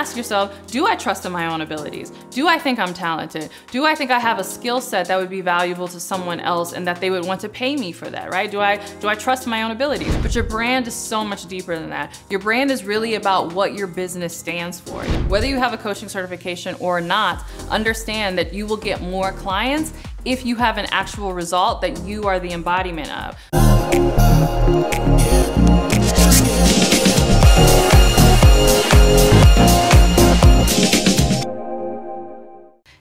ask yourself, do I trust in my own abilities? Do I think I'm talented? Do I think I have a skill set that would be valuable to someone else and that they would want to pay me for that, right? Do I trust my own abilities? But your brand is so much deeper than that. Your brand is really about what your business stands for. Whether you have a coaching certification or not, understand that you will get more clients if you have an actual result that you are the embodiment of.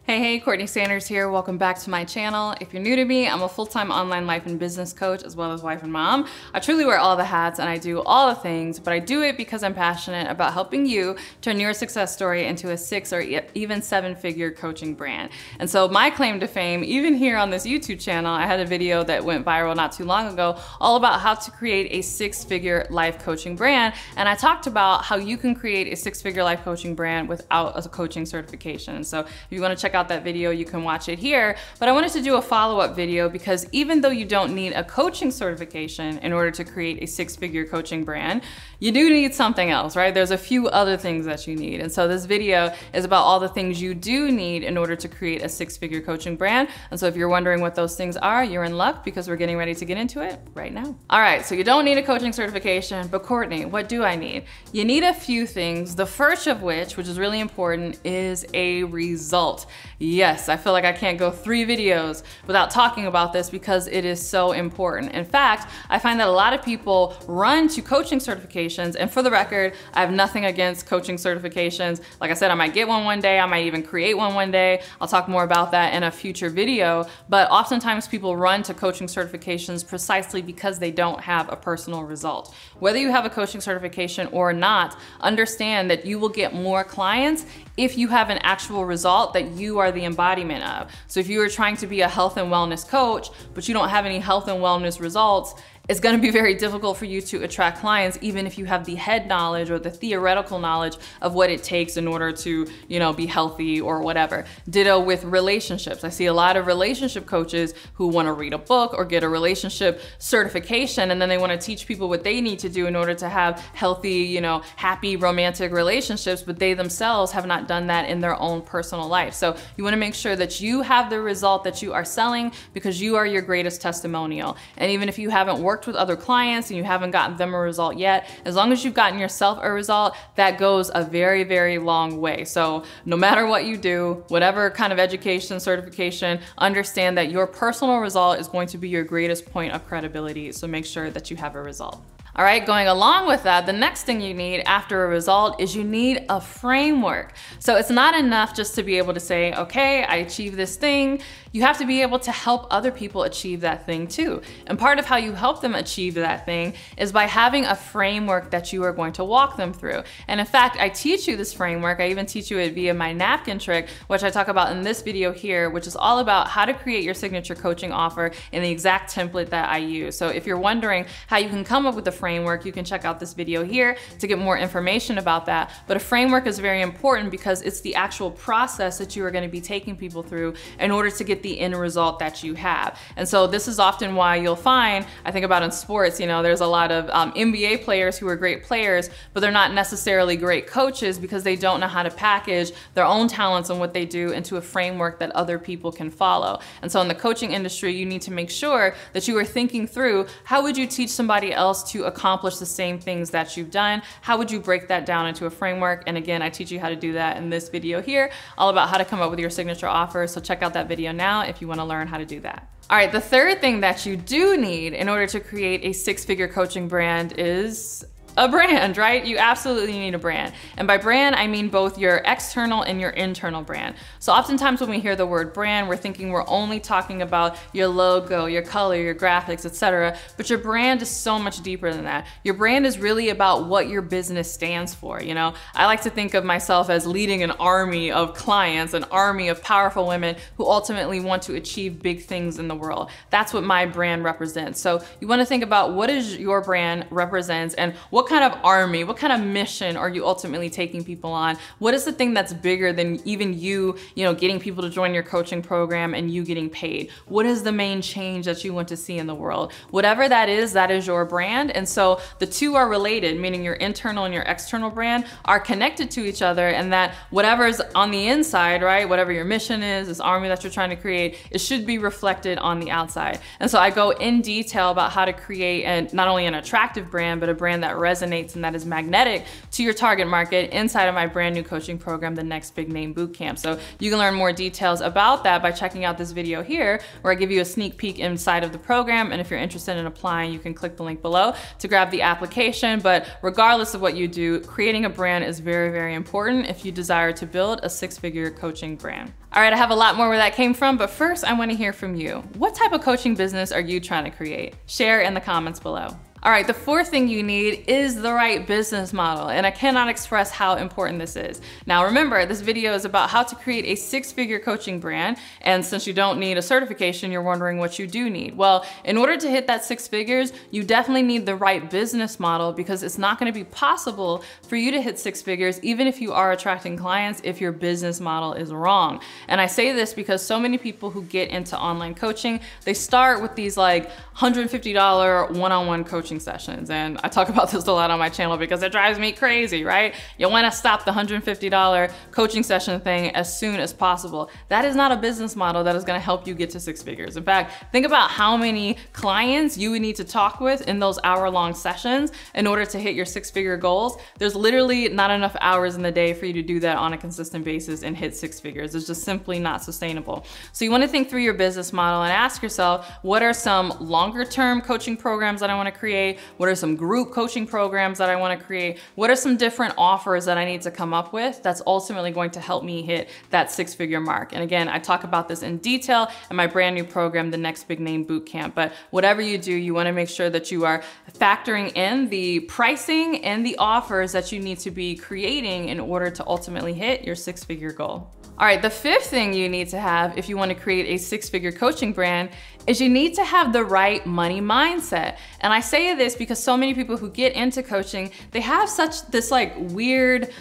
Hey, Courtney Sanders here. Welcome back to my channel. If you're new to me, I'm a full-time online life and business coach as well as wife and mom. I truly wear all the hats and I do all the things, but I do it because I'm passionate about helping you turn your success story into a 6 or even 7-figure coaching brand. And so my claim to fame, even here on this YouTube channel, I had a video that went viral not too long ago all about how to create a 6-figure life coaching brand. And I talked about how you can create a 6-figure life coaching brand without a coaching certification. So if you want to check out that video, you can watch it here. But I wanted to do a follow-up video because even though you don't need a coaching certification in order to create a 6-figure coaching brand, you do need something else, right? There's a few other things that you need. And so this video is about all the things you do need in order to create a 6-figure coaching brand. And so if you're wondering what those things are, you're in luck because we're getting ready to get into it right now. All right, so you don't need a coaching certification, but Courtney, what do I need? You need a few things. The first of which is really important, is a result. Yes, I feel like I can't go 3 videos without talking about this because it is so important. In fact, I find that a lot of people run to coaching certifications, and for the record, I have nothing against coaching certifications. Like I said, I might get one day, I might even create one day. I'll talk more about that in a future video, but oftentimes people run to coaching certifications precisely because they don't have a personal result. Whether you have a coaching certification or not, understand that you will get more clients if you have an actual result that you are the embodiment of. So if you are trying to be a health and wellness coach, but you don't have any health and wellness results, it's gonna be very difficult for you to attract clients, even if you have the head knowledge or the theoretical knowledge of what it takes in order to, be healthy or whatever. Ditto with relationships. I see a lot of relationship coaches who wanna read a book or get a relationship certification, and then they wanna teach people what they need to do in order to have healthy, happy romantic relationships, but they themselves have not done that in their own personal life. So you wanna make sure that you have the result that you are selling because you are your greatest testimonial. And even if you haven't worked with other clients and you haven't gotten them a result yet, as long as you've gotten yourself a result, that goes a very, very long way. So no matter what you do, whatever kind of education, certification, understand that your personal result is going to be your greatest point of credibility. So make sure that you have a result. All right, going along with that, the next thing you need after a result is you need a framework. So it's not enough just to be able to say, okay, I achieved this thing. You have to be able to help other people achieve that thing too. And part of how you help them achieve that thing is by having a framework that you are going to walk them through. And in fact, I teach you this framework. I even teach you it via my napkin trick, which I talk about in this video here, which is all about how to create your signature coaching offer in the exact template that I use. So if you're wondering how you can come up with a framework, you can check out this video here to get more information about that. But a framework is very important because it's the actual process that you are going to be taking people through in order to get the end result that you have. And so this is often why you'll find, I think about in sports, there's a lot of NBA players who are great players, but they're not necessarily great coaches because they don't know how to package their own talents and what they do into a framework that other people can follow. And so in the coaching industry, you need to make sure that you are thinking through, how would you teach somebody else to accomplish the same things that you've done? How would you break that down into a framework? And again, I teach you how to do that in this video here, all about how to come up with your signature offer. So check out that video now if you want to learn how to do that. All right, the third thing that you do need in order to create a 6-figure coaching brand is a brand, right? You absolutely need a brand. And by brand, I mean both your external and your internal brand. So oftentimes when we hear the word brand, we're thinking we're only talking about your logo, your color, your graphics, etc. But your brand is so much deeper than that. Your brand is really about what your business stands for. I like to think of myself as leading an army of clients, an army of powerful women who ultimately want to achieve big things in the world. That's what my brand represents. So you want to think about what is your brand represents and what kind of army, what kind of mission are you ultimately taking people on? What is the thing that's bigger than even you know, getting people to join your coaching program and you getting paid? What is the main change that you want to see in the world? Whatever that is your brand. And so the two are related, meaning your internal and your external brand are connected to each other, and that whatever's on the inside, right, whatever your mission is, this army that you're trying to create, it should be reflected on the outside. And so I go in detail about how to create not only an attractive brand, but a brand that resonates and that is magnetic to your target market inside of my brand new coaching program, the Next Big Name Bootcamp. So you can learn more details about that by checking out this video here, where I give you a sneak peek inside of the program. And if you're interested in applying, you can click the link below to grab the application. But regardless of what you do, creating a brand is very, very important if you desire to build a six-figure coaching brand. All right, I have a lot more where that came from, but first I want to hear from you. What type of coaching business are you trying to create? Share in the comments below. All right, the fourth thing you need is the right business model, and I cannot express how important this is. Now remember, this video is about how to create a six-figure coaching brand, and since you don't need a certification, you're wondering what you do need. Well, in order to hit that six figures, you definitely need the right business model, because it's not gonna be possible for you to hit six figures even if you are attracting clients if your business model is wrong. And I say this because so many people who get into online coaching, they start with these like $150 one-on-one coaching sessions. And I talk about this a lot on my channel because it drives me crazy, right? You want to stop the $150 coaching session thing as soon as possible. That is not a business model that is going to help you get to six figures. In fact, think about how many clients you would need to talk with in those hour-long sessions in order to hit your six-figure goals. There's literally not enough hours in the day for you to do that on a consistent basis and hit six figures. It's just simply not sustainable. So you want to think through your business model and ask yourself, what are some longer-term coaching programs that I want to create? What are some group coaching programs that I want to create? What are some different offers that I need to come up with that's ultimately going to help me hit that six-figure mark? And again, I talk about this in detail in my brand new program, the Next Big Name Bootcamp. But whatever you do, you want to make sure that you are factoring in the pricing and the offers that you need to be creating in order to ultimately hit your six-figure goal. All right, the fifth thing you need to have if you want to create a six-figure coaching brand is you need to have the right money mindset. And I say this because so many people who get into coaching, they have this like weird,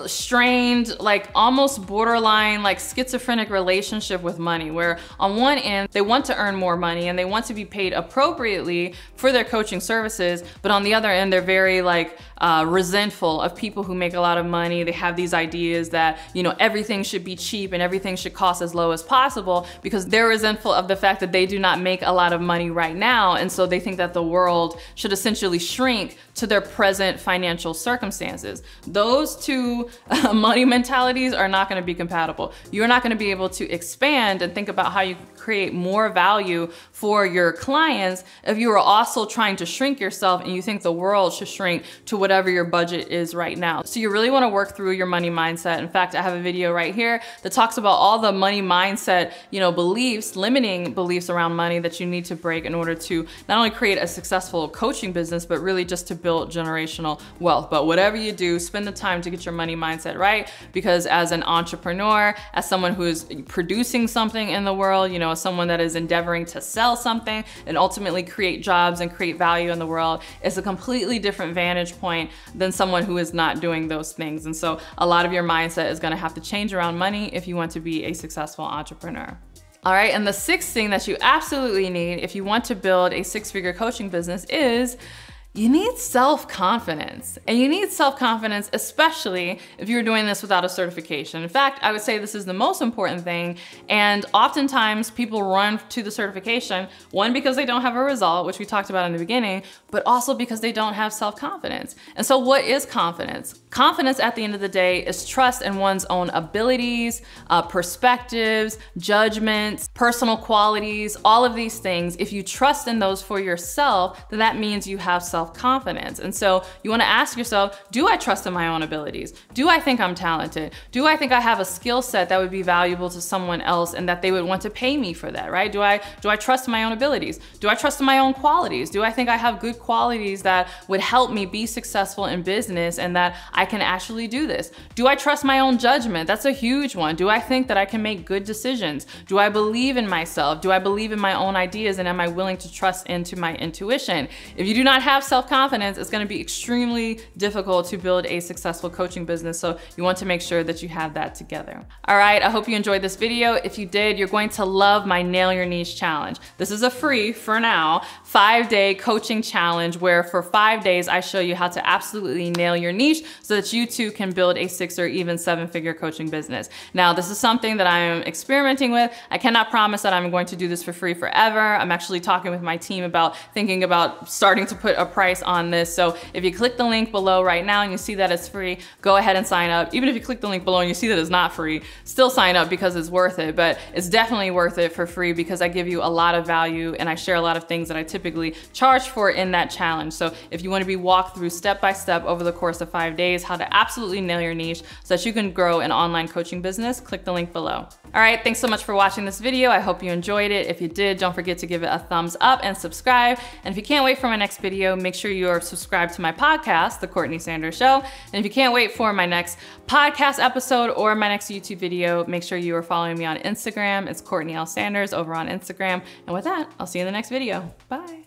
strained, like almost borderline like schizophrenic relationship with money, where on one end they want to earn more money and they want to be paid appropriately for their coaching services, but on the other end they're very like resentful of people who make a lot of money. They have these ideas that, you know, everything should be cheap and everything should cost as low as possible because they're resentful of the fact that they do not make a lot of money right now, and so they think that the world should essentially shrink to their present financial circumstances. Those two money mentalities are not going to be compatible. You're not going to be able to expand and think about how you create more value for your clients if you are also trying to shrink yourself and you think the world should shrink to whatever your budget is right now. So you really want to work through your money mindset. In fact, I have a video right here that talks about all the money mindset, you know, beliefs, limiting beliefs around money that you need to break in order to not only create a successful coaching business, but really just to build generational wealth. But whatever you do, spend the time to get your money mindset right, because as an entrepreneur, as someone who is producing something in the world, you know, as someone that is endeavoring to sell something and ultimately create jobs and create value in the world, it's a completely different vantage point than someone who is not doing those things. And so a lot of your mindset is going to have to change around money if you want to be a successful entrepreneur. All right, and the sixth thing that you absolutely need if you want to build a six-figure coaching business is you need self-confidence. And you need self-confidence, especially if you're doing this without a certification. In fact, I would say this is the most important thing. And oftentimes people run to the certification, one, because they don't have a result, which we talked about in the beginning, but also because they don't have self-confidence. And so what is confidence? Confidence at the end of the day is trust in one's own abilities, perspectives, judgments, personal qualities, all of these things. If you trust in those for yourself, then that means you have self-confidence. And so you want to ask yourself, do I trust in my own abilities? Do I think I'm talented? Do I think I have a skill set that would be valuable to someone else and that they would want to pay me for that, right? Do I trust in my own abilities? Do I trust in my own qualities? Do I think I have good qualities that would help me be successful in business and that I can actually do this? Do I trust my own judgment? That's a huge one. Do I think that I can make good decisions? Do I believe in myself? Do I believe in my own ideas, and am I willing to trust into my intuition? If you do not have self-confidence, it's gonna be extremely difficult to build a successful coaching business. So you want to make sure that you have that together. All right, I hope you enjoyed this video. If you did, you're going to love my Nail Your Niche challenge. This is a free, for now, 5-day coaching challenge where for 5 days, I show you how to absolutely nail your niche so that you too can build a 6 or even 7-figure coaching business. Now, this is something that I am experimenting with. I cannot promise that I'm going to do this for free forever. I'm actually talking with my team about thinking about starting to put a price on this. So if you click the link below right now and you see that it's free, go ahead and sign up. Even if you click the link below and you see that it's not free, still sign up because it's worth it. But it's definitely worth it for free because I give you a lot of value and I share a lot of things that I typically charge for in that challenge. So if you want to be walked through step by step over the course of 5 days, how to absolutely nail your niche so that you can grow an online coaching business, click the link below. All right, thanks so much for watching this video. I hope you enjoyed it. If you did, don't forget to give it a thumbs up and subscribe. And if you can't wait for my next video, make sure you are subscribed to my podcast, The Courtney Sanders Show. And if you can't wait for my next podcast episode or my next YouTube video, make sure you are following me on Instagram. It's Courtney L. Sanders over on Instagram. And with that, I'll see you in the next video. Bye.